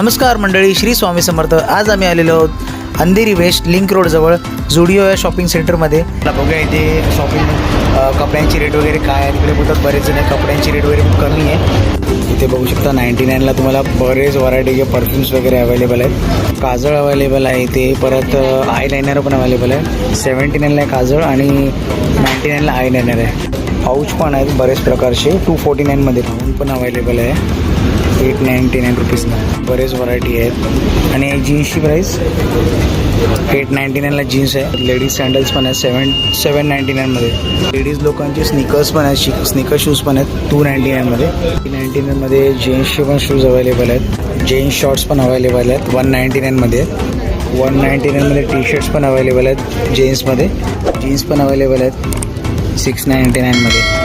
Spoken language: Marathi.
नमस्कार मंडळी, श्री स्वामी समर्थ. आज आम्ही आलेलो आहोत अंधेरी वेस्ट लिंक रोडजवळ झुडिओ या शॉपिंग सेंटरमध्ये. बघूया इथे शॉपिंग कपड्यांची रेट वगैरे काय आहे. तिकडे बोलतात बरेच जण कपड्यांची रेट वगैरे खूप कमी आहे. इथे बघू शकता 99ला तुम्हाला बरेच व्हरायटीचे परफ्युम्स वगैरे अवेलेबल आहेत. काजळ अवेलेबल आहे इथे, परत आयलायनर पण अवेलेबल आहे. 79ला काजळ आणि 99ला आयलायनर आहे. पाऊच पण आहेत बरेच प्रकारचे. 249मध्ये पाऊच पण अवेलेबल आहे. 899 रुपीजला बरेच व्हरायटी आहेत. आणि जीन्सची प्राईस 899ला जीन्स आहे. लेडीज सँडल्स पण आहेत 799मध्ये. लेडीज लोकांचे स्निकर्स पण आहेत, स्निकर शूज पण आहेत 299मध्ये. 99मध्ये जेंट्सचे पण शूज अवेलेबल आहेत. जेंट्स शॉर्ट्स पण अवेलेबल आहेत 199मध्ये. 199मध्ये टी शर्ट्स पण अवेलेबल आहेत जेंट्समध्ये. जीन्स पण अवेलेबल आहेत 699मध्ये.